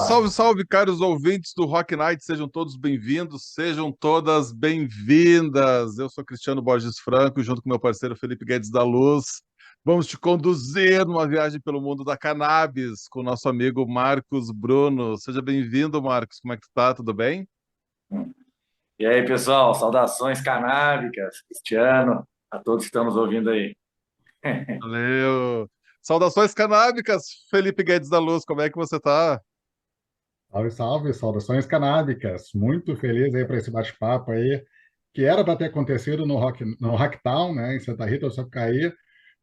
Salve, salve, caros ouvintes do Rock Night, sejam todos bem-vindos, sejam todas bem-vindas. Eu sou Cristiano Borges Franco, junto com meu parceiro Felipe Guedes da Luz. Vamos te conduzir numa viagem pelo mundo da cannabis com o nosso amigo Marcos Bruno. Seja bem-vindo, Marcos. Como é que tu tá? Tudo bem? E aí, pessoal, saudações canábicas, Cristiano, a todos que estão nos ouvindo aí. Valeu. Saudações canábicas, Felipe Guedes da Luz. Como é que você tá? Salve, salve, saudações canábicas. Muito feliz aí para esse bate-papo aí, que era para ter acontecido no Hacktown, né, em Santa Rita do Sapucaí,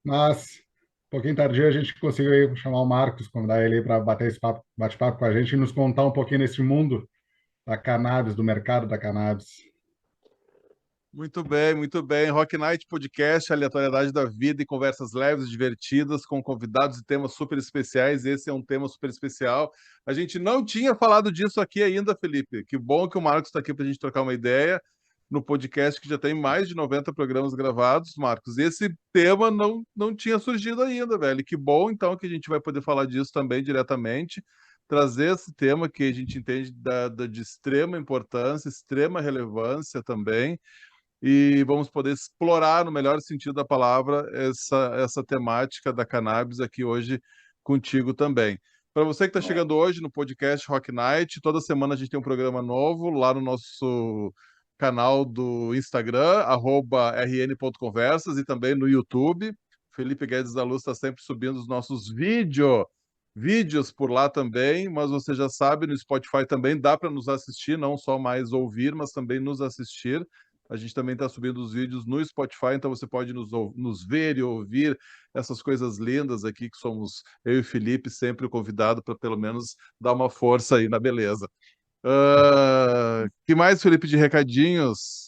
mas um pouquinho tardio a gente conseguiu aí chamar o Marcos, convidar ele para bater esse bate-papo com a gente e nos contar um pouquinho desse mundo da cannabis, do mercado da cannabis. Muito bem, muito bem. Rock Night Podcast, aleatoriedade da vida e conversas leves e divertidas com convidados e temas super especiais. Esse é um tema super especial. A gente não tinha falado disso aqui ainda, Felipe. Que bom que o Marcos está aqui para a gente trocar uma ideia no podcast que já tem mais de 90 programas gravados, Marcos. Esse tema não tinha surgido ainda, velho. Que bom, então, que a gente vai poder falar disso também diretamente. Trazer esse tema que a gente entende de extrema importância, extrema relevância também e vamos poder explorar, no melhor sentido da palavra, essa temática da cannabis aqui hoje contigo também. Para você que está chegando hoje no podcast Rock Night, toda semana a gente tem um programa novo lá no nosso canal do Instagram, @rn.conversas, e também no YouTube. Felipe Guedes da Luz está sempre subindo os nossos vídeos por lá também, mas você já sabe, no Spotify também dá para nos assistir, não só mais ouvir, mas também nos assistir. A gente também está subindo os vídeos no Spotify, então você pode nos ver e ouvir essas coisas lindas aqui, que somos eu e o Felipe, sempre o convidado para pelo menos dar uma força aí na beleza. Que mais, Felipe, de recadinhos?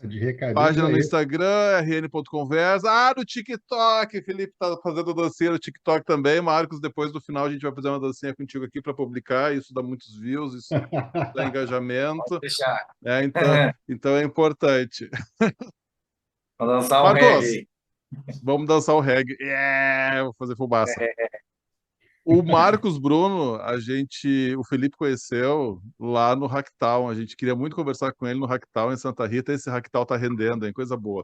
De recadinhos Página é no isso. Instagram, rn.conversa. No TikTok, Felipe tá fazendo dancinha no TikTok também. Marcos, depois do final a gente vai fazer uma dancinha contigo aqui para publicar. Isso dá muitos views, isso dá engajamento. Deixar. Então é importante. Vou lançar um Marcos, reggae. vamos dançar o reggae. Vou fazer fumaça. O Marcos Bruno, o Felipe conheceu lá no Hacktown. A gente queria muito conversar com ele no Hacktown em Santa Rita. Esse Hacktown tá rendendo, hein? Coisa boa.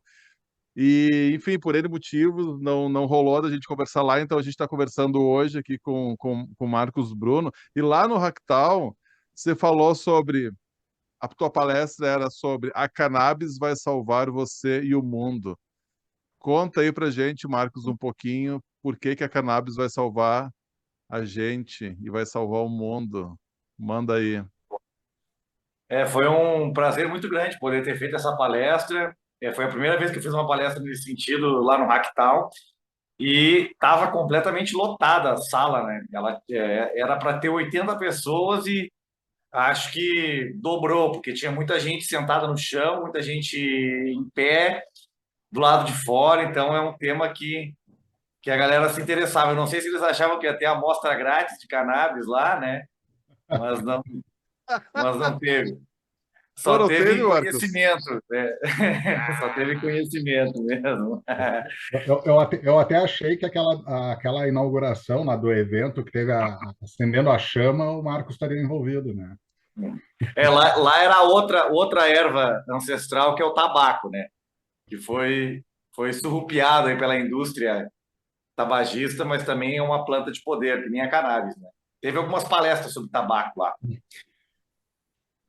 E, enfim, por N motivos, não rolou da gente conversar lá, então a gente está conversando hoje aqui com o Marcos Bruno. E lá no Hacktown, você falou sobre. A tua palestra era sobre a cannabis vai salvar você e o mundo. Conta aí pra gente, Marcos, um pouquinho por que que a cannabis vai salvar a gente e vai salvar o mundo. Manda aí. Foi um prazer muito grande poder ter feito essa palestra. Foi a primeira vez que eu fiz uma palestra nesse sentido lá no Hacktown e estava completamente lotada a sala, né? Ela era para ter 80 pessoas e acho que dobrou, porque tinha muita gente sentada no chão, muita gente em pé do lado de fora. Então é um tema que a galera se interessava. Eu não sei se eles achavam que ia ter amostra grátis de cannabis lá, né? Mas não, mas não teve. Pô, Só não teve, teve Marcos? conhecimento, né? Só teve Ah, conhecimento mesmo. Eu até achei que aquela inauguração lá do evento que teve acendendo a chama, o Marcos estaria envolvido, né? Lá era outra erva ancestral que é o tabaco, né? Que foi surrupiado aí pela indústria tabagista, mas também é uma planta de poder, que nem a cannabis, né? Teve algumas palestras sobre tabaco lá.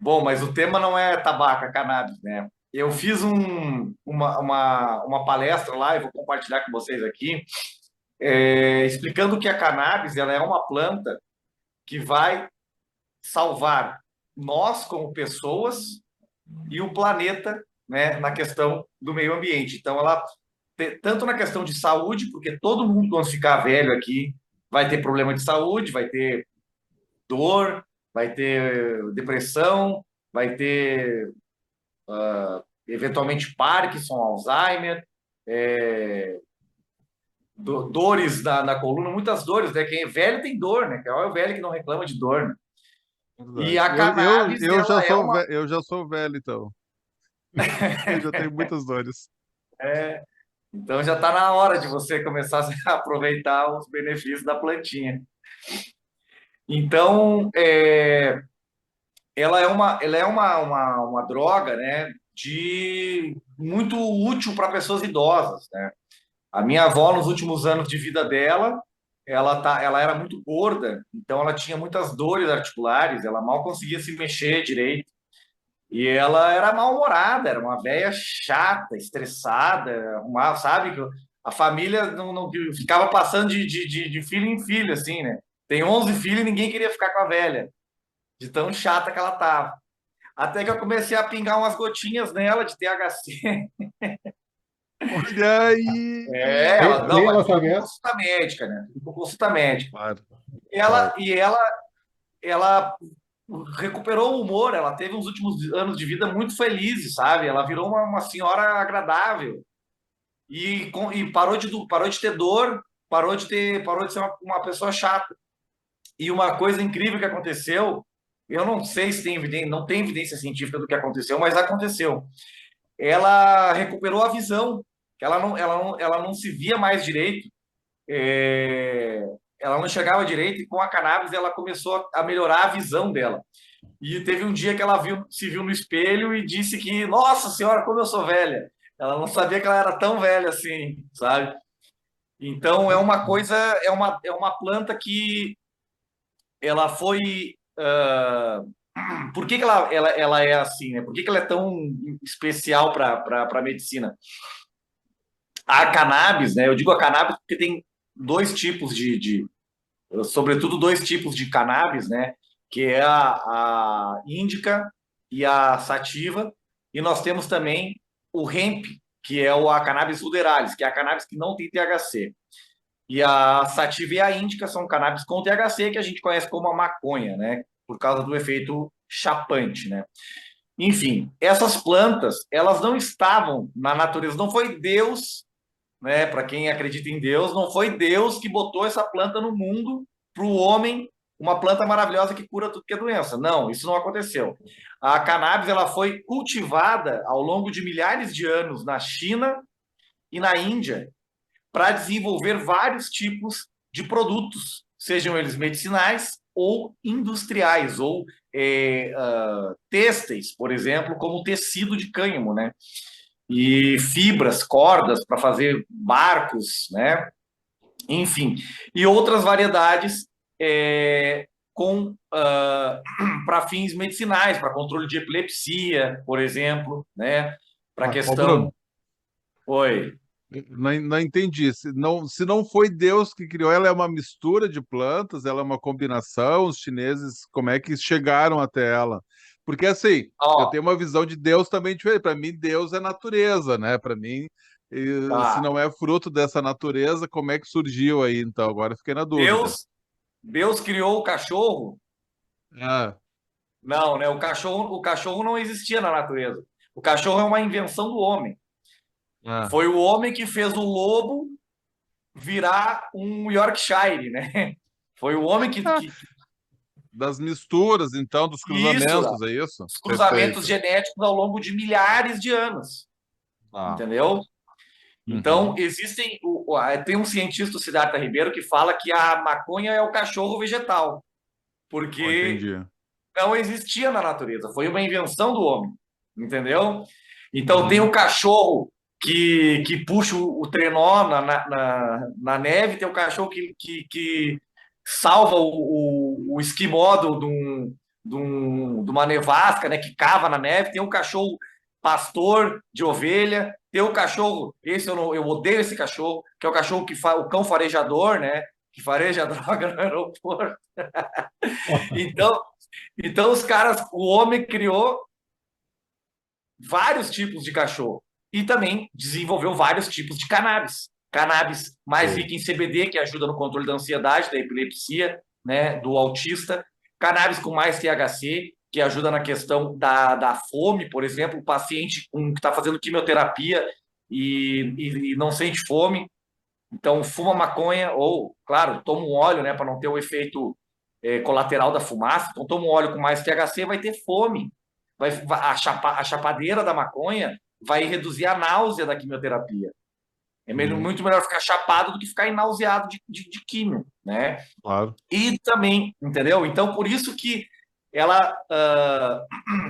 Bom, mas o tema não é tabaco, é cannabis, né? Eu fiz uma palestra lá, e vou compartilhar com vocês aqui, explicando que a cannabis ela é uma planta que vai salvar nós como pessoas e o planeta, né, na questão do meio ambiente. Então, tanto na questão de saúde, porque todo mundo, quando ficar velho aqui, vai ter problema de saúde, vai ter dor, vai ter depressão, vai ter eventualmente Parkinson, Alzheimer, é, dores na coluna, muitas dores, né? Quem é velho tem dor, né? Qual é o velho que não reclama de dor, né? E verdade. a cannabis, ela é uma. Eu já sou velho, então. Eu já tenho muitas dores. Então já está na hora de você começar a aproveitar os benefícios da plantinha. Então, ela é uma droga, né, de muito útil para pessoas idosas, né? A minha avó, nos últimos anos de vida dela, ela era muito gorda, então ela tinha muitas dores articulares, ela mal conseguia se mexer direito. E ela era mal-humorada, era uma velha chata, estressada, sabe? A família não ficava passando de filho em filho, assim, né? Tem 11 filhos e ninguém queria ficar com a velha, de tão chata que ela tava. Até que eu comecei a pingar umas gotinhas nela de THC. Olha aí! Ela Sem não, mas ela tudo com saber. consulta médica, né? Tudo com consulta médica. Claro, Ela, claro. e ela, ela recuperou o humor, ela teve uns últimos anos de vida muito felizes, sabe? Ela virou uma senhora agradável e parou de ter dor, parou de ser uma pessoa chata. E uma coisa incrível que aconteceu, eu não sei se tem evidência, não tem evidência científica do que aconteceu, mas aconteceu. Ela recuperou a visão, que ela não se via mais direito, é, ela não enxergava direito, e com a cannabis ela começou a melhorar a visão dela. E teve um dia que ela se viu no espelho e disse que, nossa senhora, como eu sou velha. Ela não sabia que ela era tão velha assim, sabe? Então é uma coisa, é uma planta que ela foi. Por que ela é assim, né? Por que ela é tão especial para a medicina? A cannabis, né? Eu digo a cannabis porque tem dois tipos sobretudo dois tipos de cannabis, né? Que é a índica e a sativa. E nós temos também o hemp, que é a cannabis ruderalis, que é a cannabis que não tem THC. E a sativa e a índica são cannabis com THC, que a gente conhece como a maconha, né? Por causa do efeito chapante, né? Enfim, essas plantas, elas não estavam na natureza, não foi Deus, né? Para quem acredita em Deus, não foi Deus que botou essa planta no mundo para o homem, uma planta maravilhosa que cura tudo que é doença. Não, isso não aconteceu. A cannabis ela foi cultivada ao longo de milhares de anos na China e na Índia para desenvolver vários tipos de produtos, sejam eles medicinais ou industriais, ou têxteis, por exemplo, como tecido de cânhamo, né? E fibras, cordas para fazer barcos, né? Enfim, e outras variedades para fins medicinais, para controle de epilepsia, por exemplo, né? Para Ô, Bruno, questão. Oi. não entendi. Se não foi Deus que criou, ela é uma mistura de plantas, ela é uma combinação. Os chineses, como é que chegaram até ela? Porque assim, eu Ó, tenho uma visão de Deus também diferente. Para mim, Deus é natureza, né? Para mim, se tá. não é fruto dessa natureza, como é que surgiu aí? Então, agora eu fiquei na dúvida. Deus criou o cachorro. Ah, Não, né? O cachorro não existia na natureza. O cachorro é uma invenção do homem. ah. Foi o homem que fez o lobo virar um Yorkshire, né? Foi o homem Das misturas, então, dos isso, cruzamentos, é isso? os cruzamentos Perfeito. genéticos ao longo de milhares de anos, Ah. entendeu? Então, Uhum. tem um cientista, o Siddhartha Ribeiro, que fala que a maconha é o cachorro vegetal, Oh, porque entendi. não existia na natureza, foi uma invenção do homem, entendeu? Então tem o Uhum. cachorro que puxa o trenó na neve, tem o cachorro que salva o esquimó de uma nevasca, né, que cava na neve, tem o cachorro pastor de ovelha, tem o cachorro, esse eu odeio esse cachorro, que é o cachorro o cão farejador, né, que fareja a droga no aeroporto. Então, os caras, o homem criou vários tipos de cachorro e também desenvolveu vários tipos de cannabis. Cannabis mais Sim. rico em CBD, que ajuda no controle da ansiedade, da epilepsia, né, do autista. Cannabis com mais THC, que ajuda na questão da fome, por exemplo, o paciente que está fazendo quimioterapia e não sente fome, então fuma maconha ou, claro, toma um óleo, né, para não ter o efeito colateral da fumaça. Então toma um óleo com mais THC, vai ter fome. A chapadeira da maconha vai reduzir a náusea da quimioterapia. É muito melhor ficar chapado do que ficar nauseado de químio, né? Claro. E também, entendeu? Então, por isso que ela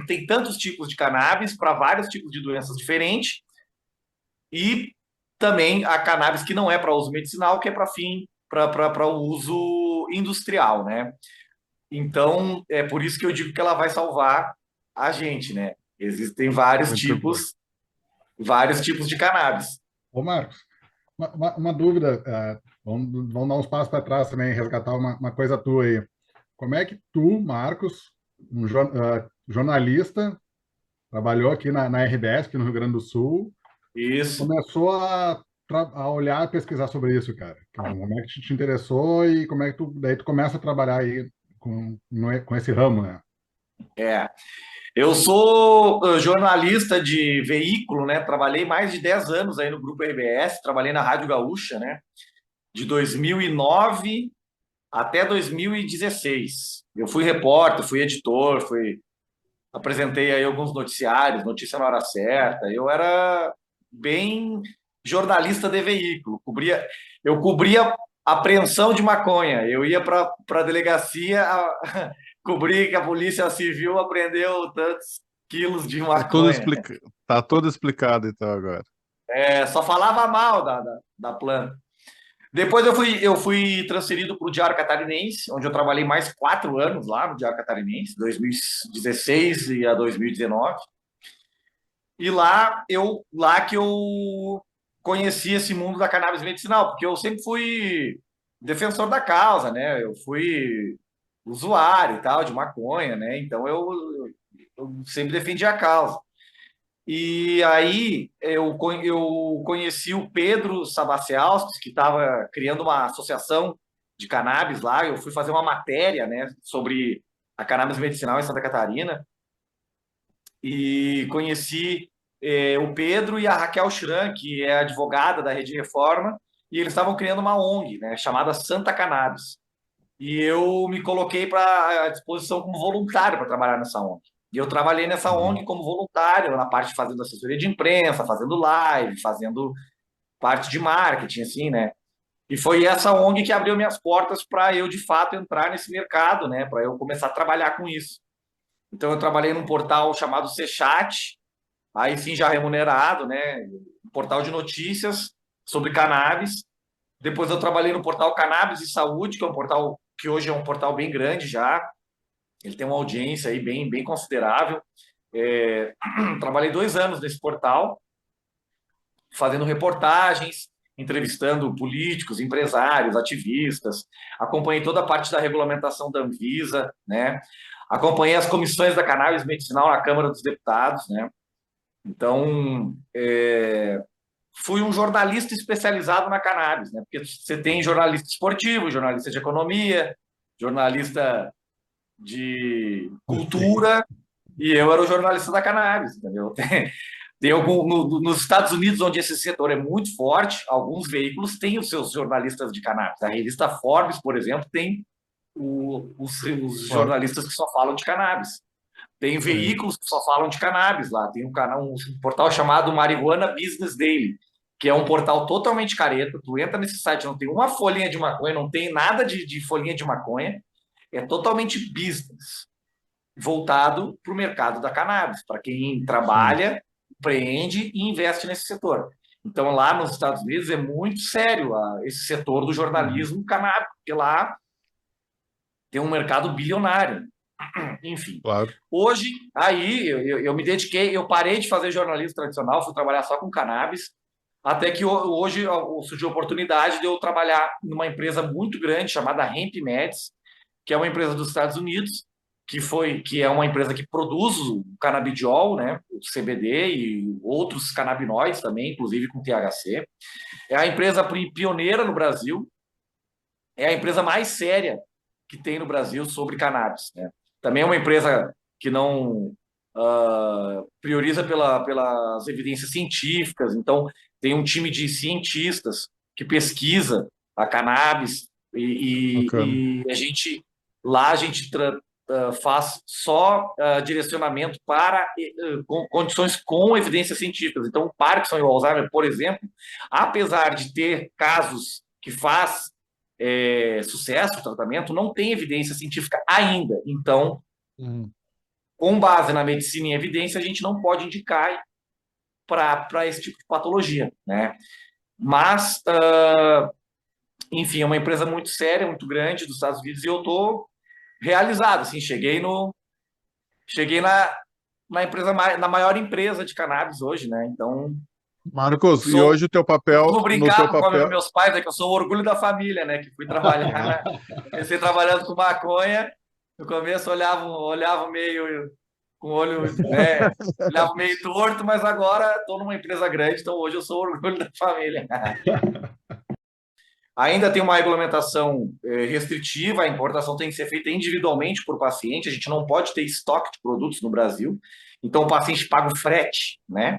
tem tantos tipos de cannabis para vários tipos de doenças diferentes e também a cannabis que não é para uso medicinal, que é para o uso industrial, né? Então, é por isso que eu digo que ela vai salvar a gente, né? Existem Muito bom. vários tipos de cannabis. Ô, Marcos, uma dúvida, vamos dar uns passos para trás também, resgatar uma coisa tua aí. Como é que tu, Marcos, jornalista, trabalhou aqui na RBS, aqui no Rio Grande do Sul, Isso. começou a olhar, pesquisar sobre isso, cara? Como é que te interessou e como é que daí tu começa a trabalhar aí com esse ramo, né? É. Eu sou jornalista de veículo, né? Trabalhei mais de 10 anos aí no Grupo RBS, trabalhei na Rádio Gaúcha, né? De 2009 até 2016. Eu fui repórter, fui editor, apresentei aí alguns noticiários, notícia na hora certa. Eu era bem jornalista de veículo, eu cobria apreensão de maconha. Eu ia para a delegacia cobrir que a polícia civil apreendeu tantos quilos de maconha. Tá tudo explicado então agora. Só falava mal da planta. Depois eu fui transferido para o Diário Catarinense, onde eu trabalhei mais 4 anos lá no Diário Catarinense, 2016 e a 2019. E lá que eu conheci esse mundo da cannabis medicinal, porque eu sempre fui defensor da causa, né? Eu fui usuário e tal de maconha, né? Então eu sempre defendi a causa. E aí eu conheci o Pedro Sabaciauskas, que estava criando uma associação de cannabis lá. Eu fui fazer uma matéria, né, sobre a cannabis medicinal em Santa Catarina e conheci o Pedro e a Raquel Schran, que é advogada da Rede Reforma, e eles estavam criando uma ONG, né, chamada Santa Cannabis. E eu me coloquei à disposição como voluntário para trabalhar nessa ONG. E eu trabalhei nessa ONG como voluntário, na parte fazendo assessoria de imprensa, fazendo live, fazendo parte de marketing, assim, né? E foi essa ONG que abriu minhas portas para eu, de fato, entrar nesse mercado, né? Para eu começar a trabalhar com isso. Então, eu trabalhei num portal chamado Sechat, aí sim já remunerado, né? Um portal de notícias sobre cannabis. Depois eu trabalhei no portal Cannabis e Saúde, que é um portal que hoje é um portal bem grande já. Ele tem uma audiência aí bem considerável. Trabalhei 2 anos nesse portal, fazendo reportagens, entrevistando políticos, empresários, ativistas. Acompanhei toda a parte da regulamentação da Anvisa, né? Acompanhei as comissões da cannabis medicinal na Câmara dos Deputados, né? Então, fui um jornalista especializado na cannabis, né? Porque você tem jornalista esportivo, jornalista de economia, jornalista de cultura, e eu era o jornalista da cannabis, entendeu? Nos Estados Unidos, onde esse setor é muito forte, alguns veículos têm os seus jornalistas de cannabis. A revista Forbes, por exemplo, tem os jornalistas que só falam de cannabis. Tem veículos que só falam de cannabis lá. Tem um portal chamado Marijuana Business Daily, que é um portal totalmente careta. Tu entra nesse site, não tem uma folhinha de maconha, não tem nada de folhinha de maconha. É totalmente business, voltado para o mercado da cannabis, para quem trabalha, empreende e investe nesse setor. Então, lá nos Estados Unidos é muito sério esse setor do jornalismo canábico, porque lá tem um mercado bilionário. Enfim. Claro. Hoje, aí, eu me dediquei, eu parei de fazer jornalismo tradicional, fui trabalhar só com cannabis, até que hoje surgiu a oportunidade de eu trabalhar numa empresa muito grande chamada Hemp Meds, que é uma empresa dos Estados Unidos, que é uma empresa que produz o canabidiol, né, o CBD e outros canabinoides também, inclusive com THC. É a empresa pioneira no Brasil, é a empresa mais séria que tem no Brasil sobre cannabis, né? Também é uma empresa que não prioriza pelas evidências científicas, então tem um time de cientistas que pesquisa a cannabis e a gente faz só direcionamento para condições com evidências científicas. Então, o Parkinson e o Alzheimer, por exemplo, apesar de ter casos que faz sucesso o tratamento, não tem evidência científica ainda. Então, com base na medicina em evidência, a gente não pode indicar para esse tipo de patologia, né? Mas, enfim, é uma empresa muito séria, muito grande dos Estados Unidos, e eu estou realizado, assim, cheguei na empresa, na maior empresa de cannabis hoje, né? Então, Marcos, e hoje o teu papel, costumo no brincar teu com papel, meus pais, que eu sou o orgulho da família, né? Que fui trabalhar, comecei trabalhando com maconha, no começo olhava meio com o olho, né? Olhava meio torto, mas agora estou numa empresa grande, então hoje eu sou o orgulho da família. Ainda tem uma regulamentação restritiva, a importação tem que ser feita individualmente por paciente, a gente não pode ter estoque de produtos no Brasil, então o paciente paga o frete, né?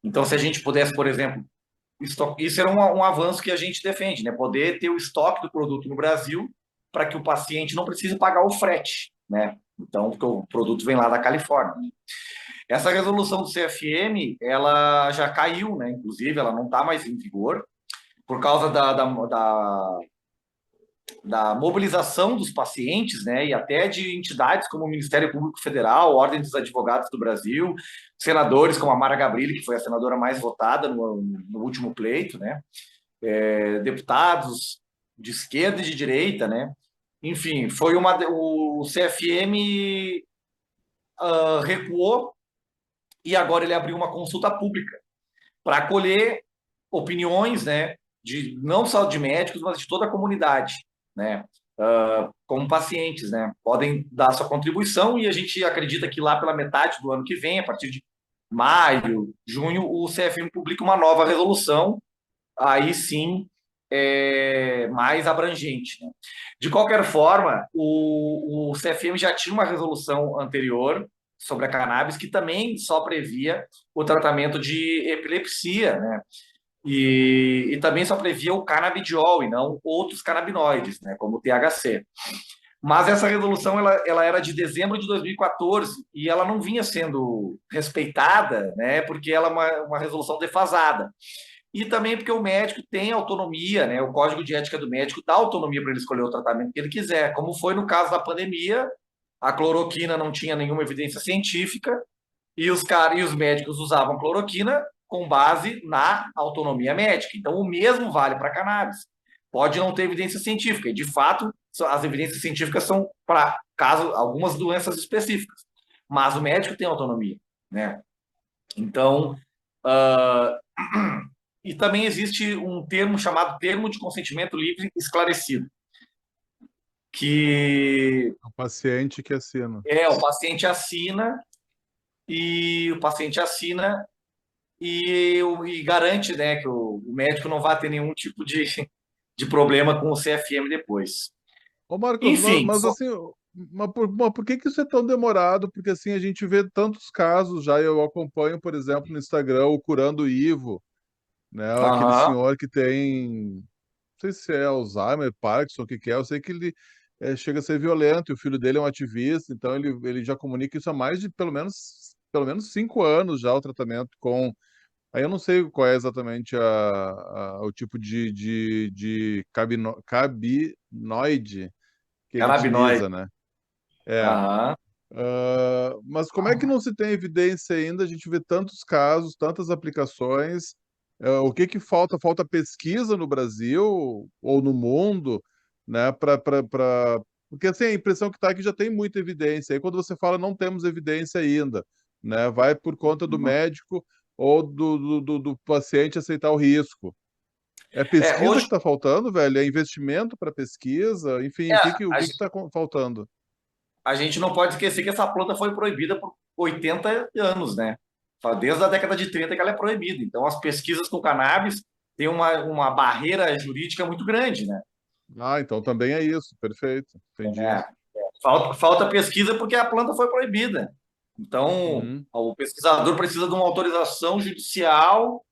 Então, se a gente pudesse, por exemplo, isso era um avanço que a gente defende, né? Poder ter o estoque do produto no Brasil para que o paciente não precise pagar o frete, né? Então, porque o produto vem lá da Califórnia. Essa resolução do CFM, ela já caiu, né? Inclusive, ela não está mais em vigor, por causa da mobilização dos pacientes, né, e até de entidades como o Ministério Público Federal, Ordem dos Advogados do Brasil, senadores como a Mara Gabrilli, que foi a senadora mais votada no último pleito, né, deputados de esquerda e de direita, né, enfim, o CFM recuou e agora ele abriu uma consulta pública para acolher opiniões, né, não só de médicos, mas de toda a comunidade, né, como pacientes, né, podem dar sua contribuição e a gente acredita que lá pela metade do ano que vem, a partir de maio, junho, o CFM publica uma nova resolução, aí sim mais abrangente, né? De qualquer forma, o CFM já tinha uma resolução anterior sobre a cannabis que também só previa o tratamento de epilepsia, né? E também só previa o canabidiol e não outros canabinoides, né, como o THC. Mas essa resolução ela era de dezembro de 2014 e ela não vinha sendo respeitada, né, porque ela é uma resolução defasada. E também porque o médico tem autonomia, né, o Código de Ética do médico dá autonomia para ele escolher o tratamento que ele quiser, como foi no caso da pandemia, a cloroquina não tinha nenhuma evidência científica e os médicos usavam cloroquina com base na autonomia médica. Então, o mesmo vale para a cannabis. Pode não ter evidência científica, e de fato, as evidências científicas são para algumas doenças específicas, mas o médico tem autonomia, né? Então, e também existe um termo chamado termo de consentimento livre esclarecido, que o paciente que assina. o paciente assina e garante, né, que o médico não vai ter nenhum tipo de problema com o CFM depois. Ô Marcos, Enfim, mas assim, por que isso é tão demorado? Porque assim, a gente vê tantos casos já, eu acompanho, por exemplo, no Instagram, o Curando Ivo, né? Aquele senhor que tem, não sei se é Alzheimer, Parkinson, o que é, eu sei que ele chega a ser violento, e o filho dele é um ativista, então ele já comunica isso há mais de pelo menos 5 anos já, o tratamento com. Aí eu não sei qual é exatamente o tipo de cabinoide que ele canabinoide. utiliza, né? É. Mas como é que não se tem evidência ainda? A gente vê tantos casos, tantas aplicações. O que que falta? Falta pesquisa no Brasil ou no mundo, né? Porque assim, a impressão que está é que já tem muita evidência. Aí quando você fala não temos evidência ainda, né? Vai por conta do médico ou do paciente aceitar o risco. É pesquisa que Hoje está faltando, velho? É investimento para pesquisa? Enfim, o que está faltando? a gente não pode esquecer que essa planta foi proibida por 80 anos, né? Desde a década de 30 que ela é proibida. Então, as pesquisas com cannabis têm uma barreira jurídica muito grande, né? Ah, então também é isso. Perfeito. Entendi. Falta pesquisa porque a planta foi proibida. Então, Uhum. o pesquisador precisa de uma autorização judicial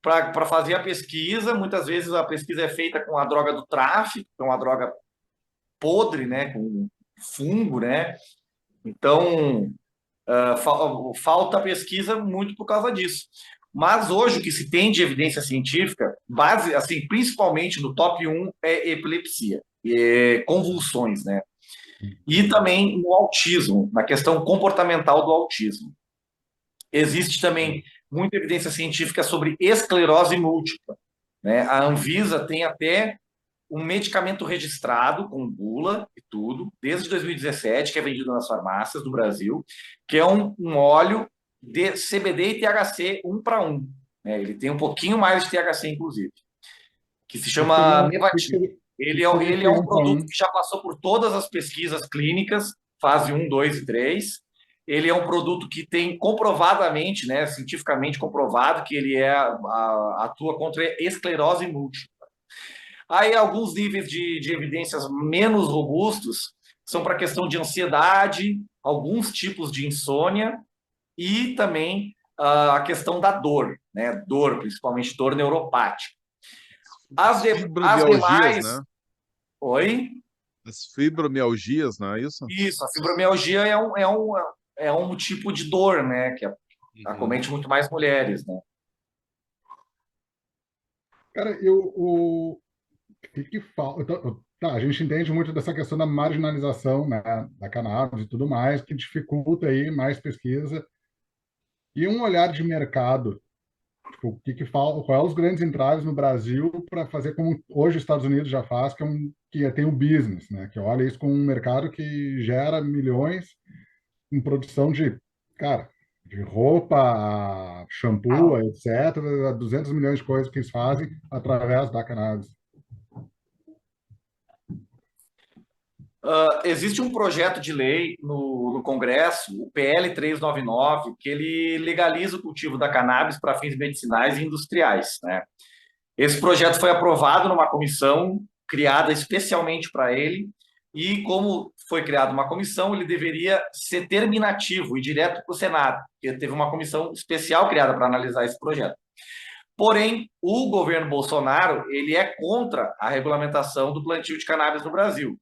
para fazer a pesquisa. Muitas vezes a pesquisa é feita com a droga do tráfico, que é uma droga podre, né, com fungo, né? Então, falta pesquisa muito por causa disso. Mas hoje o que se tem de evidência científica, base, assim, principalmente no top um é epilepsia, e convulsões, né? E também no autismo, na questão comportamental do autismo. Existe também muita evidência científica sobre esclerose múltipla, né? A Anvisa tem até um medicamento registrado com bula e tudo, desde 2017, que é vendido nas farmácias do Brasil, que é um óleo de CBD e THC 1 para 1. Né? Ele tem um pouquinho mais de THC, inclusive, que se O que seria, chama o Mevatin. que Ele é, seria ele esse é um um para produto um? que já passou por todas as pesquisas clínicas, fase 1, 2 e 3. Ele é um produto que tem comprovadamente, né, cientificamente comprovado, que ele atua contra esclerose múltipla. Aí, alguns níveis de evidências menos robustos são para a questão de ansiedade, alguns tipos de insônia e também a questão da dor, né? Dor, principalmente dor neuropática. As As fibromialgias, demais. né? Oi? As fibromialgias, não é isso? Isso, a fibromialgia é um tipo de dor, né? Que Uhum. acomete muito mais mulheres, né? Cara, o que falta? Tá, a gente entende muito dessa questão da marginalização, né, da cannabis e tudo mais, que dificulta aí mais pesquisa. E um olhar de mercado, tipo, o que falta, quais os grandes entraves no Brasil para fazer como hoje os Estados Unidos já faz, que tem o business, né, que olha isso como um mercado que gera milhões em produção de, cara, de roupa, shampoo, etc., 200 milhões de coisas que eles fazem através da cannabis. Existe um projeto de lei no Congresso, o PL 399, que ele legaliza o cultivo da cannabis para fins medicinais e industriais, né? Esse projeto foi aprovado numa comissão criada especialmente para ele, e como foi criada uma comissão, ele deveria ser terminativo e direto para o Senado, porque teve uma comissão especial criada para analisar esse projeto. Porém, o governo Bolsonaro ele é contra a regulamentação do plantio de cannabis no Brasil.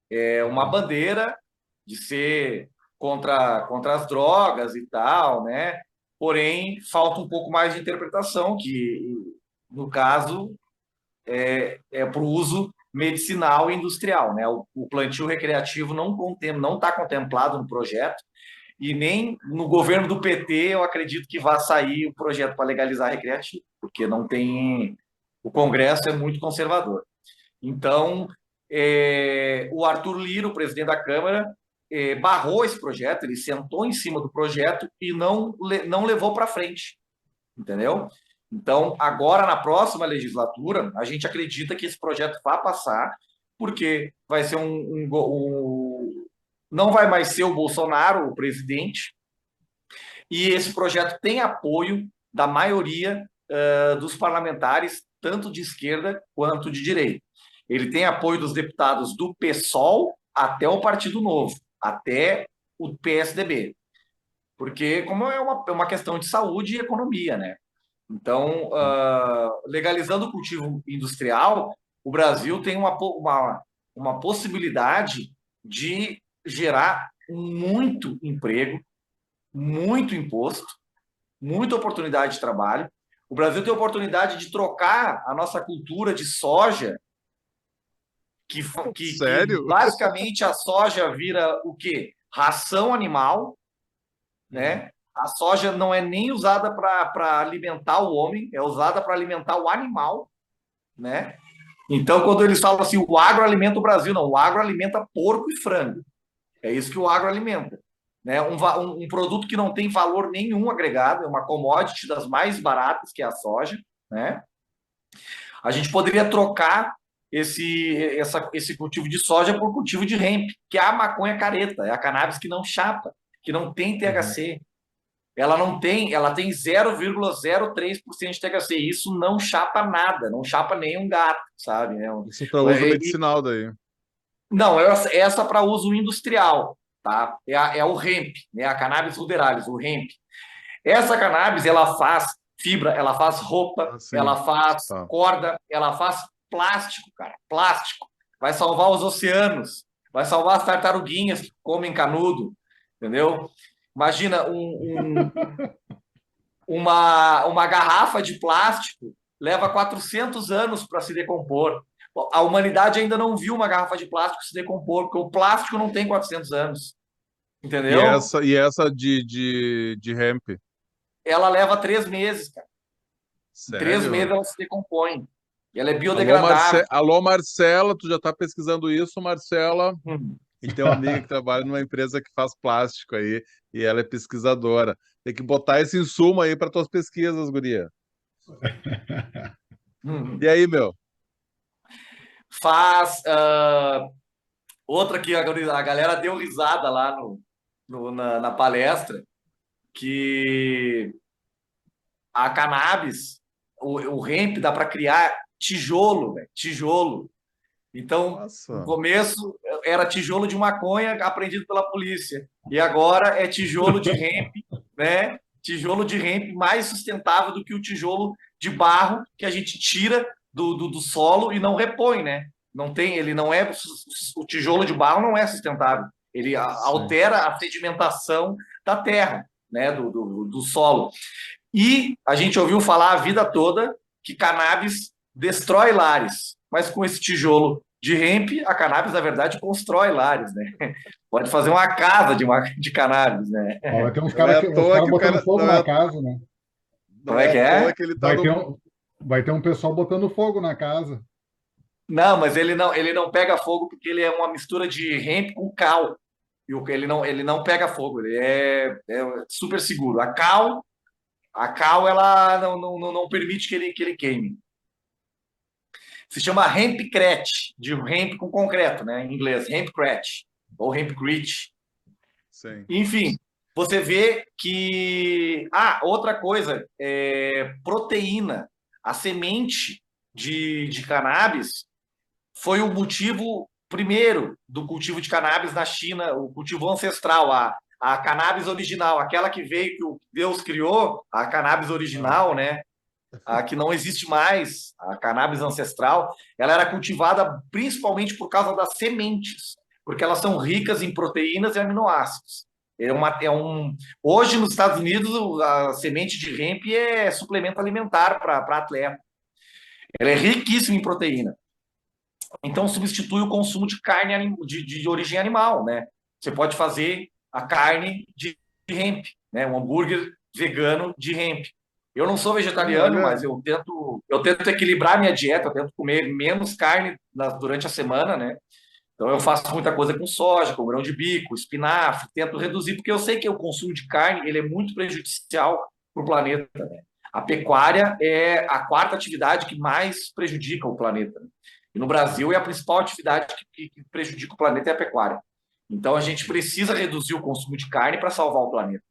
É uma bandeira de ser contra as drogas e tal, né? Porém, falta um pouco mais de interpretação, que, no caso, é para o uso medicinal e industrial, né? O plantio recreativo não está contemplado no projeto, e nem no governo do PT eu acredito que vá sair o projeto para legalizar recreativo, porque não tem. O Congresso é muito conservador. Então, o Arthur Lira, o presidente da Câmara, barrou esse projeto, ele sentou em cima do projeto e não levou para frente, entendeu? Então, agora, na próxima legislatura, a gente acredita que esse projeto vai passar, porque vai ser não vai mais ser o Bolsonaro o presidente, e esse projeto tem apoio da maioria dos parlamentares, tanto de esquerda quanto de direita. Ele tem apoio dos deputados do PSOL até o Partido Novo, até o PSDB. Porque, como é uma questão de saúde e economia, né? Então, legalizando o cultivo industrial, o Brasil tem uma possibilidade de gerar muito emprego, muito imposto, muita oportunidade de trabalho. O Brasil tem a oportunidade de trocar a nossa cultura de soja, que Sério? basicamente a soja vira o quê? Ração animal, né? A soja não é nem usada para alimentar o homem, é usada para alimentar o animal, né? Então, quando eles falam assim, o agro alimenta o Brasil, não, o agro alimenta porco e frango. É isso que o agro alimenta. Né? Um produto que não tem valor nenhum agregado, é uma commodity das mais baratas, que é a soja. Né? A gente poderia trocar esse cultivo de soja por cultivo de hemp, que é a maconha careta, é a cannabis que não chapa, que não tem Uhum. THC. Ela tem 0,03% de THC. Isso não chapa nada, não chapa nem um gato, sabe? Isso para uso medicinal daí. Não, essa para uso industrial, tá? É o hemp, né? A cannabis ruderalis, o hemp. Essa cannabis, ela faz fibra, ela faz roupa, Assim, ela faz tá. corda, ela faz plástico, cara, plástico. Vai salvar os oceanos, vai salvar as tartaruguinhas que comem canudo. entendeu? Imagina uma garrafa de plástico leva 400 anos para se decompor. A humanidade ainda não viu uma garrafa de plástico se decompor, porque o plástico não tem 400 anos, E entendeu? essa de hemp? Ela leva 3 meses, cara. Em 3 meses Sério? ela se decompõe. E ela é biodegradável. Alô, Marcela, tu já tá pesquisando isso, Marcela? Hum. A gente tem uma amiga que trabalha numa empresa que faz plástico aí, e ela é pesquisadora. Tem que botar esse insumo aí para tuas pesquisas, guria. Hum. E aí, meu? Faz outra que a galera deu risada lá na palestra, que a cannabis, o hemp dá para criar tijolo, véio, tijolo. Então, no Nossa. começo era tijolo de maconha apreendido pela polícia. E agora é tijolo de hemp, né? Tijolo de hemp mais sustentável do que o tijolo de barro que a gente tira do solo e não repõe, né? Não tem, ele não é. O tijolo de barro não é sustentável. Ele Sim. altera a sedimentação da terra, né? Do solo. E a gente ouviu falar a vida toda que cannabis destrói lares, mas com esse tijolo de hemp, a cannabis, na verdade, constrói lares, né? Pode fazer uma casa de cannabis, né? Ó, vai ter uns Não é caras à os toa cara que o botando cara. fogo na casa, né? Como Não é é que à toa é? que ele tá Vai ter no. vai ter um pessoal botando fogo na casa. Não, mas ele não pega fogo porque ele é uma mistura de hemp com cal. E ele não pega fogo, ele é super seguro. A cal ela não permite que ele queime. Se chama hempcrete, de hemp com concreto, né? Em inglês, hempcrete ou hempcrete. Sim. Enfim, você vê que. Ah, outra coisa, proteína. A semente de cannabis foi o motivo primeiro do cultivo de cannabis na China, o cultivo ancestral, a cannabis original, aquela que veio, que o Deus criou, a cannabis Ah, original, né? A que não existe mais, a cannabis ancestral, ela era cultivada principalmente por causa das sementes, porque elas são ricas em proteínas e aminoácidos. Hoje, nos Estados Unidos, a semente de hemp é suplemento alimentar para atleta. Ela é riquíssima em proteína. Então, substitui o consumo de carne de origem animal, né? Você pode fazer a carne de hemp, né? Um hambúrguer vegano de hemp. Eu não sou vegetariano, Olha, mas eu tento equilibrar minha dieta, eu tento comer menos carne durante a semana, né? Então eu faço muita coisa com soja, com grão de bico, espinafre, tento reduzir, porque eu sei que o consumo de carne ele é muito prejudicial para o planeta, né? A pecuária é a quarta atividade que mais prejudica o planeta, né? E no Brasil é a principal atividade que prejudica o planeta é a pecuária. Então a gente precisa reduzir o consumo de carne para salvar o planeta.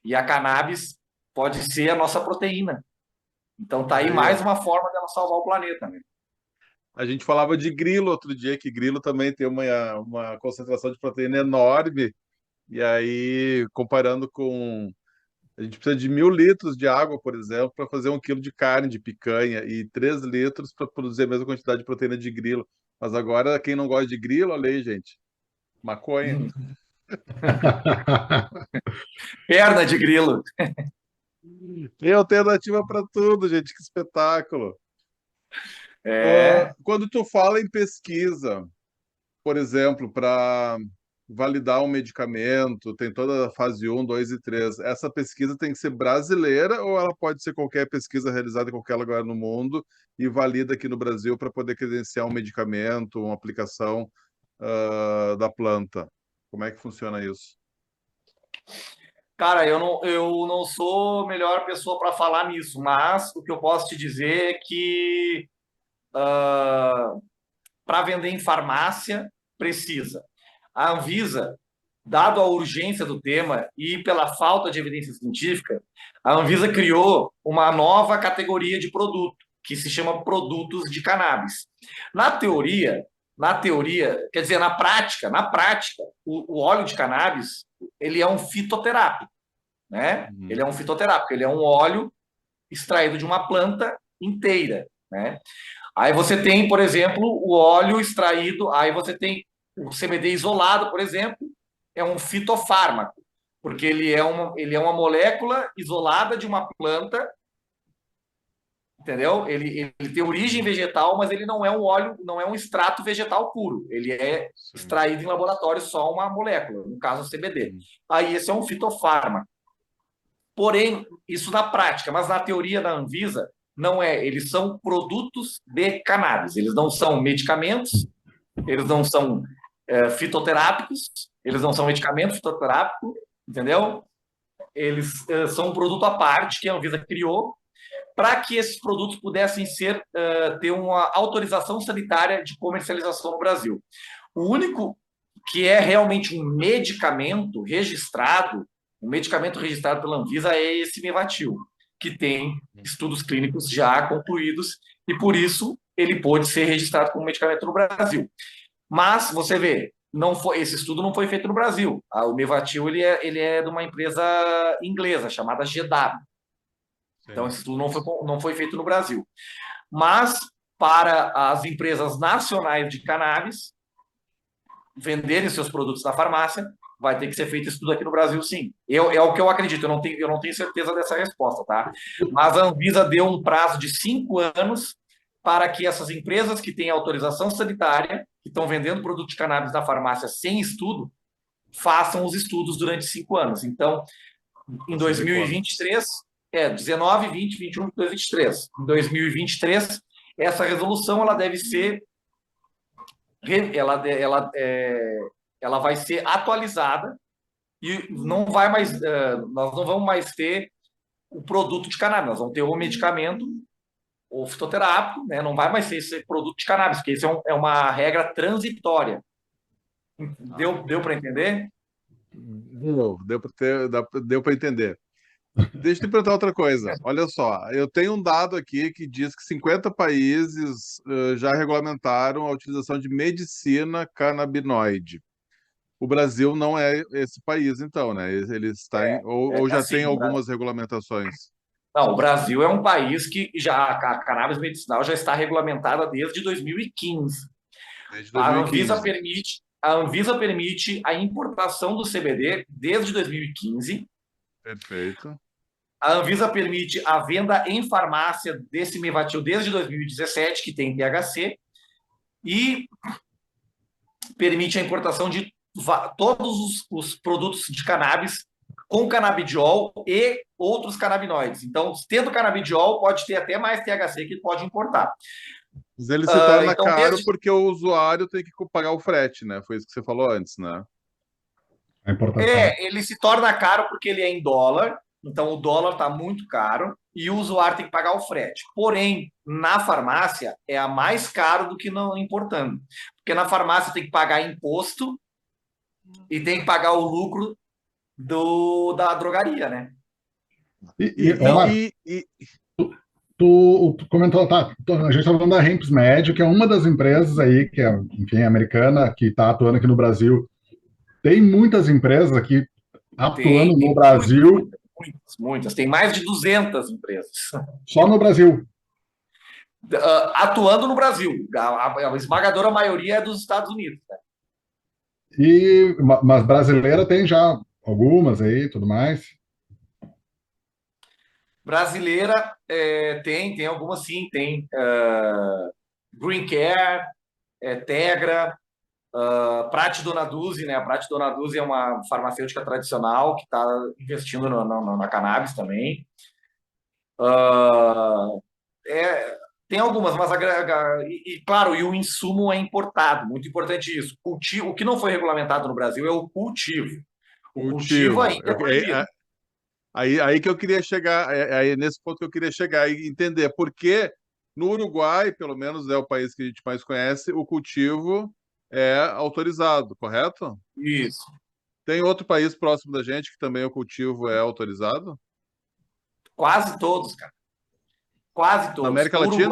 E a cannabis pode ser a nossa proteína. Então tá aí aí, ó. mais uma forma dela salvar o planeta, né? A gente falava de grilo outro dia, que grilo também tem uma concentração de proteína enorme. E aí, comparando com. A gente precisa de 1.000 litros de água, por exemplo, para fazer 1 quilo de carne de picanha e 3 litros para produzir a mesma quantidade de proteína de grilo. Mas agora, quem não gosta de grilo, olha aí, gente. Maconha. Perna de grilo. Tem alternativa para tudo, gente. Que espetáculo. É. Quando tu fala em pesquisa, por exemplo, para validar um medicamento, tem toda a fase um, 2 e 3. Essa pesquisa tem que ser brasileira ou ela pode ser qualquer pesquisa realizada em qualquer lugar no mundo e valida aqui no Brasil para poder credenciar um medicamento, uma aplicação da planta? Como é que funciona isso? Cara, eu não sou a melhor pessoa para falar nisso, mas o que eu posso te dizer é que para vender em farmácia precisa. A Anvisa, dado a urgência do tema e pela falta de evidência científica, a Anvisa criou uma nova categoria de produto que se chama produtos de cannabis. Na teoria, quer dizer, na prática, o óleo de cannabis ele é um fitoterápico, né? Ele Uhum. é um fitoterápico, ele é um óleo extraído de uma planta inteira, né? Aí você tem, por exemplo, o óleo extraído, aí você tem o CBD isolado, por exemplo, é um fitofármaco. porque ele é uma molécula isolada de uma planta, entendeu? Ele tem origem vegetal, mas ele não é um óleo, não é um extrato vegetal puro. Ele é Sim. extraído em laboratório só uma molécula, no caso o CBD. Uhum. Aí esse é um fitofármaco. Porém, isso na prática, mas na teoria da Anvisa, não é. Eles são produtos de cannabis. Eles não são medicamentos, eles não são fitoterápicos, eles não são medicamento fitoterápico, entendeu? Eles são um produto à parte que a Anvisa criou para que esses produtos pudessem ter uma autorização sanitária de comercialização no Brasil. O único que é realmente um medicamento registrado pela Anvisa é esse Mevatil, que tem estudos clínicos já concluídos e por isso ele pôde ser registrado como medicamento no Brasil. Mas você vê, esse estudo não foi feito no Brasil. O Mevatil ele é de uma empresa inglesa chamada GW. Então, Sim. esse estudo não foi feito no Brasil. Mas, para as empresas nacionais de cannabis venderem seus produtos na farmácia, vai ter que ser feito estudo aqui no Brasil, sim. É o que eu acredito, eu não tenho certeza dessa resposta, tá? Mas a Anvisa deu um prazo de 5 anos para que essas empresas que têm autorização sanitária, que estão vendendo produto de cannabis na farmácia sem estudo, façam os estudos durante 5 anos. Então, em 2023, 19, 20, 21, 2023. Em 2023, essa resolução ela deve ser ela vai ser atualizada e não vai mais nós não vamos mais ter o produto de cannabis, nós vamos ter o medicamento, o fitoterápico, né? Não vai mais ser esse produto de cannabis, porque isso é uma regra transitória. Deu para entender? Deu para entender. Deixa eu te perguntar outra coisa. Olha só, eu tenho um dado aqui que diz que 50 países já regulamentaram a utilização de medicina canabinoide. O Brasil não é esse país, então, né? Ele está ou já tem Assim, algumas regulamentações. não, o Brasil é um país que já a cannabis medicinal já está regulamentada desde 2015. Desde A Anvisa 2015. permite a importação do CBD desde 2015. Perfeito. A Anvisa permite a venda em farmácia desse Mevatil desde 2017, que tem THC, e permite a importação de todos os produtos de cannabis com canabidiol e outros canabinoides. Então, tendo canabidiol, pode ter até mais THC que pode importar. Mas ele se torna então, caro porque o usuário tem que pagar o frete, né? Foi isso que você falou antes, né? A importação. Ele se torna caro porque ele é em dólar, então o dólar está muito caro e o usuário tem que pagar o frete. Porém, na farmácia é mais caro do que não importando, porque na farmácia tem que pagar imposto e tem que pagar o lucro da drogaria, né? Omar, tu comentou, tá, a gente está falando da Hemp's Med, que é uma das empresas aí, que é, enfim, americana, que está atuando aqui no Brasil. Tem muitas empresas aqui atuando no Brasil. Muitas. Tem mais de 200 empresas. Só no Brasil. Atuando no Brasil. A esmagadora maioria é dos Estados Unidos. Né? Mas brasileira tem já algumas aí, tudo mais. Brasileira tem algumas sim, tem Green Care, Tegra, Prate Donaduzzi, né? A Prate Donaduzzi é uma farmacêutica tradicional que está investindo na cannabis também. Tem algumas, mas claro, e o insumo é importado, muito importante isso. O que não foi regulamentado no Brasil é o cultivo. O cultivo ainda é proibido. Aí que eu queria chegar, aí nesse ponto que eu queria chegar e entender por que no Uruguai, pelo menos é o país que a gente mais conhece, o cultivo é autorizado, correto? Isso. Tem outro país próximo da gente que também o cultivo é autorizado? Quase todos, cara. Quase todos. América Latina?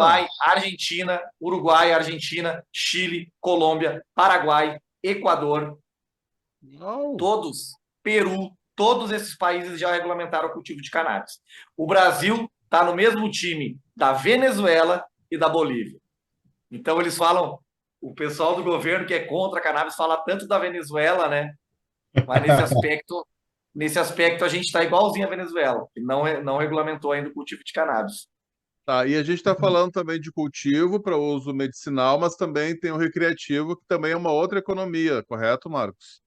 Uruguai, Argentina, Chile, Colômbia, Paraguai, Equador. Não. Todos. Peru. Todos esses países já regulamentaram o cultivo de cannabis. O Brasil está no mesmo time da Venezuela e da Bolívia. Então eles falam, o pessoal do governo que é contra a cannabis fala tanto da Venezuela, né? Mas nesse aspecto nesse aspecto, a gente está igualzinho à Venezuela, que não regulamentou ainda o cultivo de cannabis. Tá, e a gente está falando também de cultivo para uso medicinal, mas também tem o recreativo, que também é uma outra economia, correto, Marcos?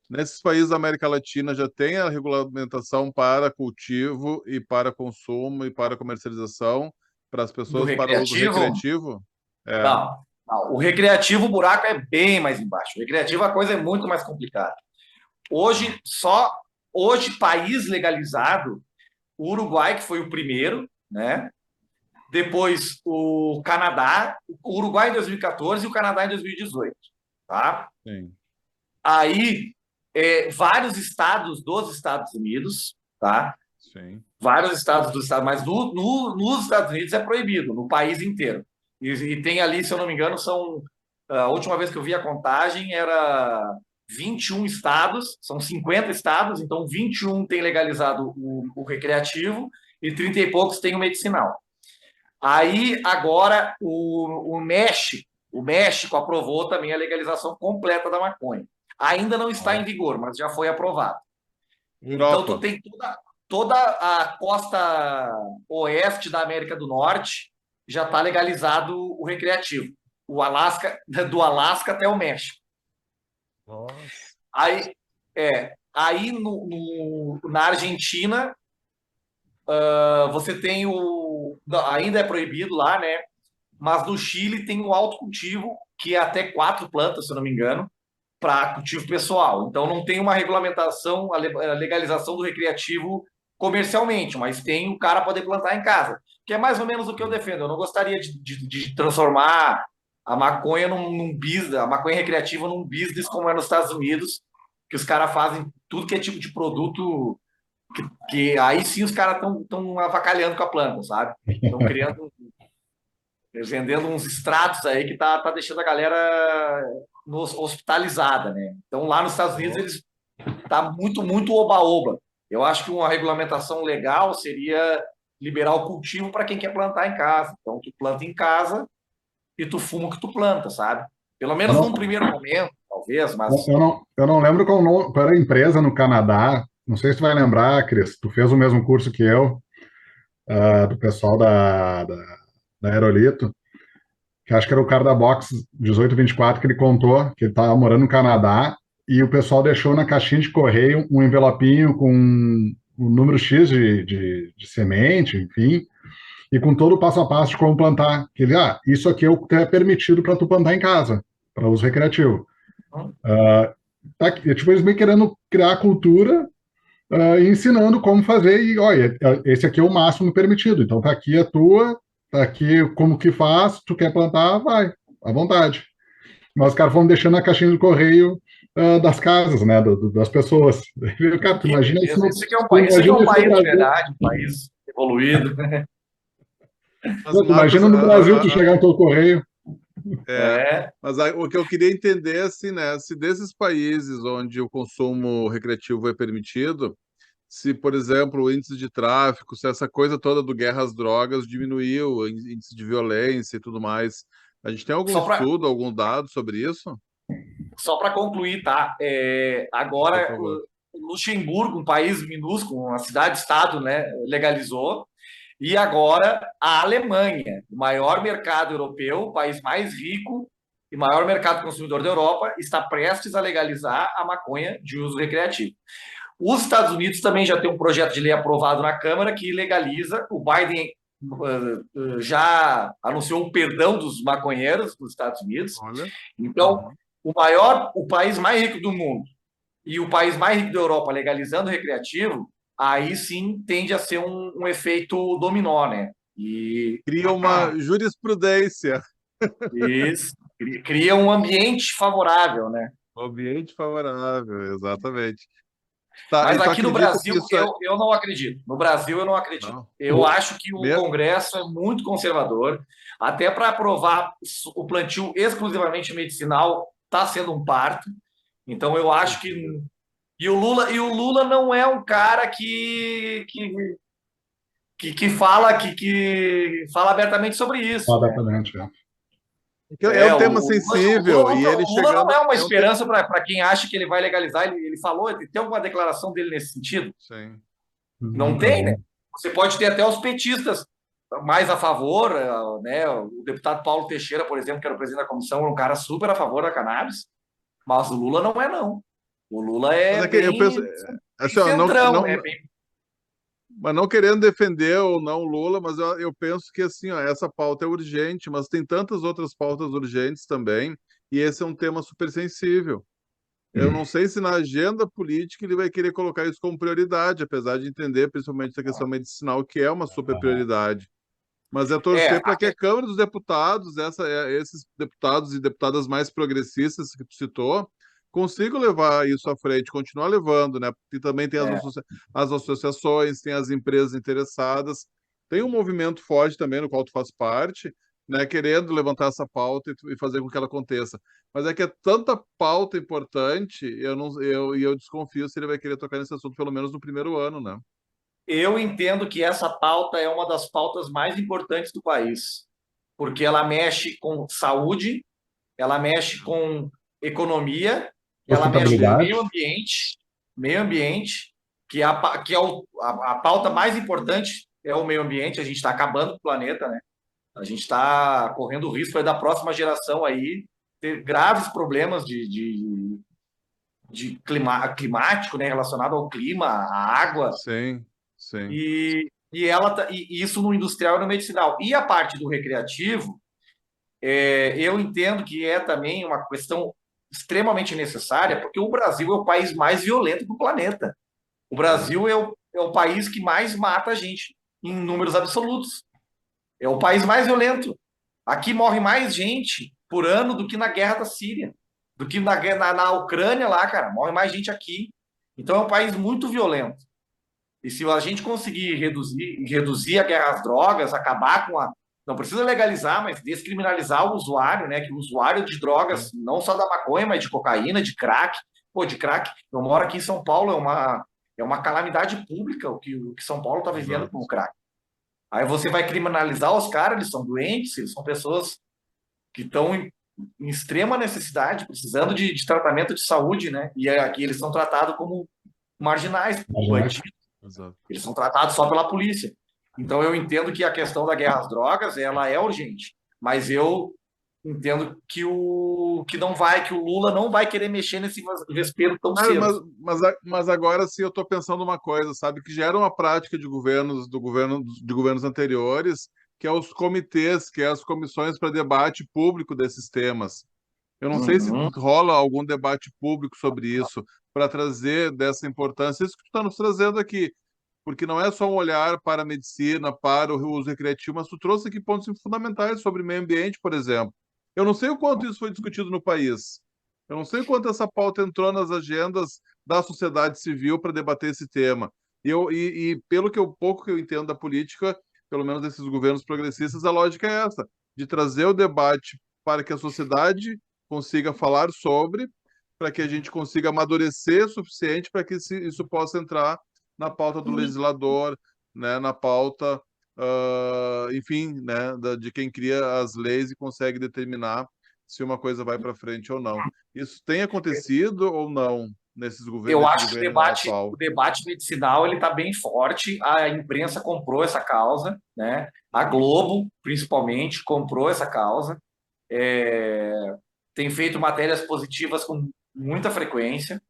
Nesses países da América Latina já tem a regulamentação para cultivo e para consumo e para comercialização para as Do pessoas para uso recreativo, recreativo? É, não. O recreativo, o buraco é bem mais embaixo. O recreativo, a coisa é muito mais complicada. Hoje, país legalizado, o Uruguai, que foi o primeiro, né? Depois o Canadá, o Uruguai em 2014 e o Canadá em 2018, tá? sim, Aí, vários estados dos Estados Unidos, tá? sim. Vários estados dos Estados Unidos, mas nos Estados Unidos é proibido, no país inteiro. E tem ali, se eu não me engano, a última vez que eu vi a contagem era 21 estados, são 50 estados, então 21 tem legalizado o recreativo e 30 e poucos tem o medicinal. Aí, agora, o México aprovou também a legalização completa da maconha. Ainda não está em vigor, mas já foi aprovado. Então, tu Europa. tem toda a costa oeste da América do Norte já está legalizado o recreativo. O Alasca, do Alasca até o México. Nossa. Aí, aí na Argentina, você tem ainda é proibido lá, né? Mas no Chile tem o autocultivo, que é até 4 plantas, se eu não me engano, para cultivo pessoal. Então não tem uma regulamentação, a legalização do recreativo comercialmente, mas tem o cara poder plantar em casa, que é mais ou menos o que eu defendo. Eu não gostaria de transformar a maconha num business, a maconha recreativa num business como é nos Estados Unidos, que os caras fazem tudo que é tipo de produto que aí sim os caras estão avacalhando com a planta, sabe? Estão vendendo uns extratos aí que tá deixando a galera hospitalizada, né? Então lá nos Estados Unidos eles tá muito oba-oba. Eu acho que uma regulamentação legal seria liberar o cultivo para quem quer plantar em casa. Então tu planta em casa e tu fuma o que tu planta, sabe? Pelo Eu menos num não, primeiro momento, talvez, mas eu não lembro qual era a empresa no Canadá. Não sei se tu vai lembrar, Cris. Tu fez o mesmo curso que eu, do pessoal da Aerolito, que acho que era o cara da Box 1824 que ele contou que ele estava morando no Canadá e o pessoal deixou na caixinha de correio um envelopinho com o número X de semente, enfim, e com todo o passo a passo de como plantar. Que ele, isso aqui é permitido para tu plantar em casa, para uso recreativo. Tá, tipo, eles meio querendo criar a cultura e ensinando como fazer, e olha, esse aqui é o máximo permitido, então tá aqui a tua, tá aqui como que faz, tu quer plantar, vai, à vontade. Mas os caras vão deixando a caixinha do correio das casas, né, das pessoas. Cara, tu que imagina isso beleza. no, Isso aqui é imagina um isso no país de Brasil, verdade, um país evoluído. Mas, tu Marcos, imagina no Brasil tu chegar no teu correio. é, É, mas o que eu queria entender, assim, né, se desses países onde o consumo recreativo é permitido, se, por exemplo, o índice de tráfico, se essa coisa toda do guerra às drogas diminuiu, o índice de violência e tudo mais. A gente tem algum só para estudo, algum dado sobre isso? Só para concluir, tá? Por Agora, favor. o Luxemburgo, um país minúsculo, uma cidade-estado, né, legalizou. E agora a Alemanha, o maior mercado europeu, o país mais rico e maior mercado consumidor da Europa, está prestes a legalizar a maconha de uso recreativo. Os Estados Unidos também já tem um projeto de lei aprovado na Câmara que legaliza. O Biden já anunciou um perdão dos maconheiros nos Estados Unidos. Olha. Então, o país mais rico do mundo e o país mais rico da Europa legalizando o recreativo, aí sim tende a ser um efeito dominó, né? E Cria uma jurisprudência. isso cria um ambiente favorável, né? Ambiente favorável, exatamente. Tá, e Mas tu aqui no acredita que Brasil, isso é. eu não acredito. No Brasil, eu não acredito. Não. Eu acho que o Me- Congresso é muito conservador, até para aprovar o plantio exclusivamente medicinal está sendo um parto. Então, eu acho que. E o Lula não é um cara que fala abertamente sobre isso, né? Exatamente. É um tema O sensível e ele Lula não chegando. é uma É um tema. esperança para quem acha que ele vai legalizar. Ele falou, tem alguma declaração dele nesse sentido? Sim. Não Nunca tem, né? vi. Você pode ter até os petistas mais a favor, né? O deputado Paulo Teixeira, por exemplo, que era o presidente da comissão, era um cara super a favor da cannabis, mas o Lula não é, não. O Lula Mas é é que eu penso, bem assim, ó, centrão, né? mas não querendo defender ou não o Lula, mas eu penso que assim, ó, essa pauta é urgente, mas tem tantas outras pautas urgentes também, e esse é um tema super sensível. Eu não sei se na agenda política ele vai querer colocar isso como prioridade, apesar de entender, principalmente a questão medicinal, que é uma super prioridade. Mas é É, torcer para que a Câmara dos Deputados, esses deputados e deputadas mais progressistas que tu citou, consigam levar isso à frente, continuar levando, né? Porque também tem é, as associações, tem as empresas interessadas, tem um movimento forte também, no qual tu faz parte, né? Querendo levantar essa pauta e fazer com que ela aconteça. Mas é que é tanta pauta importante, eu desconfio se ele vai querer tocar nesse assunto, pelo menos no primeiro ano, né? eu entendo que essa pauta é uma das pautas mais importantes do país, porque ela mexe com saúde, ela mexe com economia, ela mexe com Sustentabilidade. meio ambiente, que é a pauta mais importante é o meio ambiente. A gente está acabando com o planeta, né? A gente está correndo o risco aí da próxima geração aí ter graves problemas de climático, né? Relacionado ao clima, à água, Sim, sim. e isso no industrial e no medicinal. E a parte do recreativo, eu entendo que é também uma questão extremamente necessária, porque o Brasil é o país mais violento do planeta. O Brasil é o país que mais mata a gente em números absolutos. É o país mais violento. Aqui morre mais gente por ano do que na guerra da Síria, do que na Ucrânia lá, cara. Morre mais gente aqui. Então é um país muito violento. E se a gente conseguir reduzir a guerra às drogas, acabar com a. Não precisa legalizar, mas descriminalizar o usuário, né? Que o usuário de drogas, Sim. não só da maconha, mas de cocaína, de crack. Pô, de crack. Eu moro aqui em São Paulo, é uma calamidade pública o que São Paulo está vivendo com o Exato. crack. Aí você vai criminalizar os caras, eles são doentes, eles são pessoas que estão em extrema necessidade, precisando de tratamento de saúde, né? E aqui eles são tratados como marginais, como Marginais. bandidos. Exato. Eles são tratados só pela polícia. Então eu entendo que a questão da guerra às drogas, ela é urgente, mas eu entendo que o Lula não vai querer mexer nesse vespeiro tão Ah, cedo. mas agora sim eu estou pensando uma coisa, sabe, que já era uma prática de governos anteriores, que é os comitês, que é as comissões para debate público desses temas. Eu não sei se Uhum. rola algum debate público sobre isso, para trazer dessa importância, isso que tu está nos trazendo aqui, porque não é só um olhar para a medicina, para o uso recreativo, mas tu trouxe aqui pontos fundamentais sobre meio ambiente, por exemplo. Eu não sei o quanto isso foi discutido no país. Eu não sei o quanto essa pauta entrou nas agendas da sociedade civil para debater esse tema. E pelo pouco que eu entendo da política, pelo menos desses governos progressistas, a lógica é essa, de trazer o debate para que a sociedade consiga falar sobre, para que a gente consiga amadurecer o suficiente para que isso possa entrar na pauta do legislador, né, na pauta, enfim, né, de quem cria as leis e consegue determinar se uma coisa vai para frente ou não. Isso tem acontecido ou não Eu nesse acho que governo o atual? debate medicinal ele está bem forte. A imprensa comprou essa causa, né? A Globo, principalmente, comprou essa causa. Tem feito matérias positivas com muita frequência.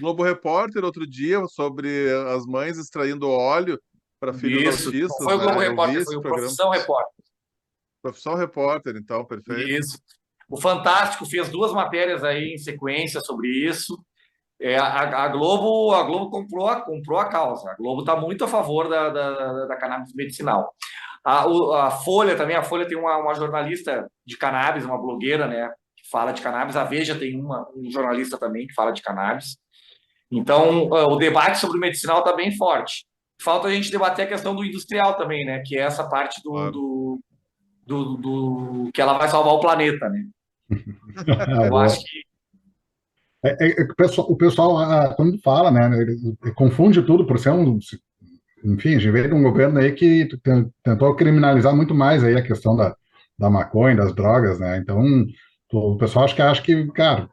Globo Repórter, outro dia, sobre as mães extraindo óleo para filhos Isso. Não autistas, foi o Globo né? Eu vi Repórter, foi esse o programa. Profissão Repórter. Profissão Repórter, então, perfeito. Isso. O Fantástico fez duas matérias aí em sequência sobre isso. A Globo comprou a causa. A Globo está muito a favor da cannabis medicinal. A Folha também, a Folha tem uma jornalista de cannabis, uma blogueira, né, que fala de cannabis. A Veja tem um jornalista também que fala de cannabis. Então, o debate sobre o medicinal está bem forte. Falta a gente debater a questão do industrial também, né, que é essa parte Claro. que ela vai salvar o planeta, né? Eu acho Boa. que O pessoal, quando fala, né, ele confunde tudo por ser enfim, a gente veio de um governo aí que tentou criminalizar muito mais aí a questão da maconha, das drogas, né? Então, o pessoal acha que, cara,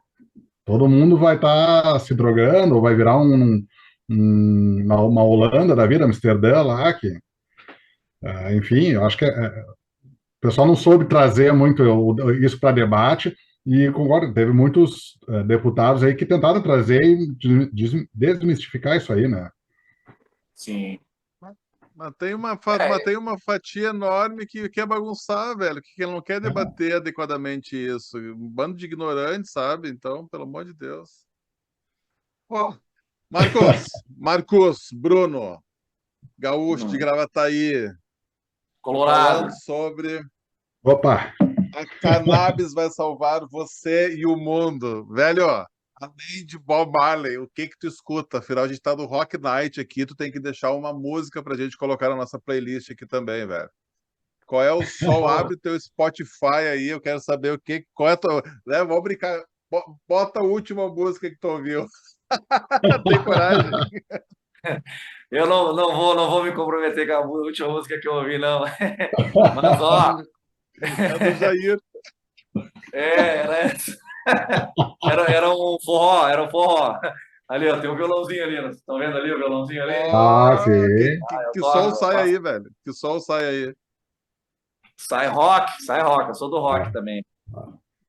todo mundo vai estar se drogando, ou vai virar uma Holanda da vida, Amsterdã lá, que, enfim, eu acho que o pessoal não soube trazer muito isso para debate, e concordo, teve muitos deputados aí que tentaram trazer e desmistificar isso aí, né? Sim. Mas tem uma fatia enorme que quer bagunçar, velho, que não quer debater adequadamente isso. Um bando de ignorantes, sabe? Então, pelo amor de Deus. Ó, Marcos, Bruno, gaúcho de Gravataí, Colorado. falando sobre Opa! a cannabis vai salvar você e o mundo. Velho, ó, além de Bob Marley, o que tu escuta? Afinal, a gente tá no Rock Night aqui, tu tem que deixar uma música pra gente colocar na nossa playlist aqui também, velho. Qual é o som? Abre teu Spotify aí, eu quero saber qual é a tua... Né, vamos brincar. Bota a última música que tu ouviu. Tem coragem? Eu não vou me comprometer com a última música que eu ouvi, não. Mas, ó, É do Jair. era um forró, era um forró. Ali, ó, tem um violãozinho ali. Estão vendo ali o violãozinho ali? Ah, Oh, sim. Eu que toco, som eu sai faço. aí, velho? Que som sai aí? Sai rock, sai rock. Eu sou do rock É. também.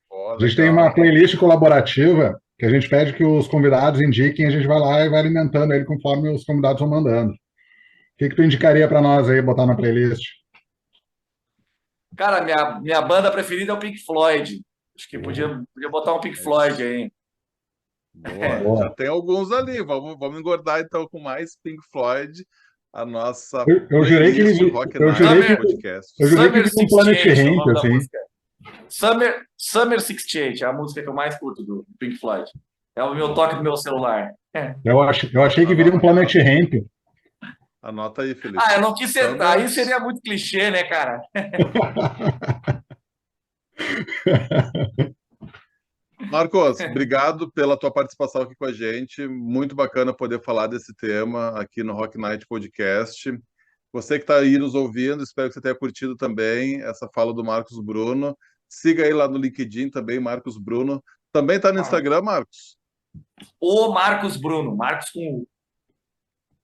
Ó, A gente tem uma legal. playlist colaborativa que a gente pede que os convidados indiquem, a gente vai lá e vai alimentando ele conforme os convidados vão mandando. O que tu indicaria para nós aí, botar na playlist? Cara, minha banda preferida é o Pink Floyd. Acho que podia botar um Pink Floyd aí. Boa. Já Boa. tem alguns ali. Vamos engordar então com mais Pink Floyd, a nossa Eu jurei que playlist Rock eu Night jurei que Podcast. eu jurei que Summer vi um Planet 68 é o Hemp, nome da assim. música. Summer 68 é a música que eu mais curto do Pink Floyd. É o meu toque do meu celular. Eu achei que viria um Planet Hemp. Anota aí, Felipe. Eu não quis ser. Aí seria muito clichê, né, cara? Marcos, obrigado pela tua participação aqui com a gente. Muito bacana poder falar desse tema aqui no Rock Night Podcast. Você que está aí nos ouvindo, espero que você tenha curtido também essa fala do Marcos Bruno. Siga aí lá no LinkedIn também, Marcos Bruno. Também está no Instagram, Marcos? O Marcos Bruno, Marcos com U.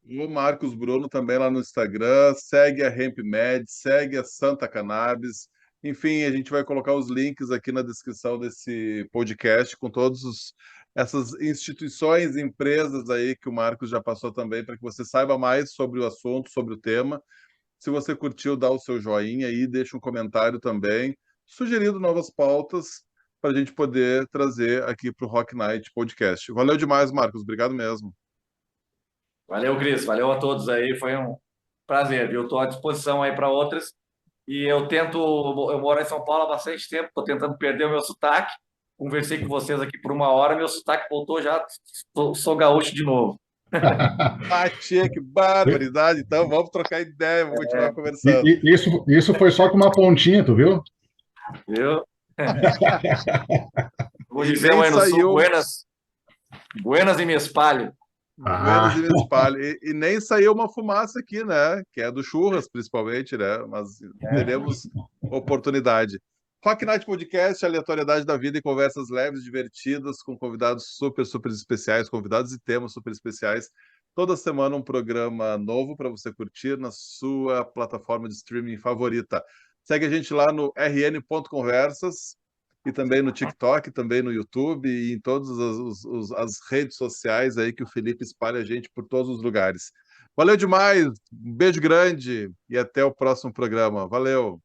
O Marcos Bruno também lá no Instagram. Segue a HempMed, segue a Santa Cannabis. Enfim, a gente vai colocar os links aqui na descrição desse podcast com todas essas instituições, empresas aí que o Marcos já passou também, para que você saiba mais sobre o assunto, sobre o tema. Se você curtiu, dá o seu joinha aí, deixa um comentário também, sugerindo novas pautas para a gente poder trazer aqui para o Rock Night Podcast. Valeu demais, Marcos. Obrigado mesmo. Valeu, Cris. Valeu a todos aí. Foi um prazer. Eu estou à disposição aí para outras. E eu moro em São Paulo há bastante tempo, estou tentando perder o meu sotaque. Conversei com vocês aqui por uma hora, meu sotaque voltou já, sou gaúcho de novo. Tia, que barbaridade. Então, vamos trocar ideia, vamos continuar conversando. Isso foi só com uma pontinha, tu viu? Viu? Vou dizer aí no sul, buenas e me espalho. Buenas e me espalho. E nem saiu uma fumaça aqui, né? Que é do churras, principalmente, né? Mas teremos oportunidade. Rock Night Podcast, aleatoriedade da vida e conversas leves, divertidas, com convidados super, super especiais, convidados e temas super especiais. Toda semana um programa novo para você curtir na sua plataforma de streaming favorita. Segue a gente lá no rn.conversas e também no TikTok, também no YouTube e em todas as redes sociais aí que o Felipe espalha a gente por todos os lugares. Valeu demais, um beijo grande e até o próximo programa. Valeu!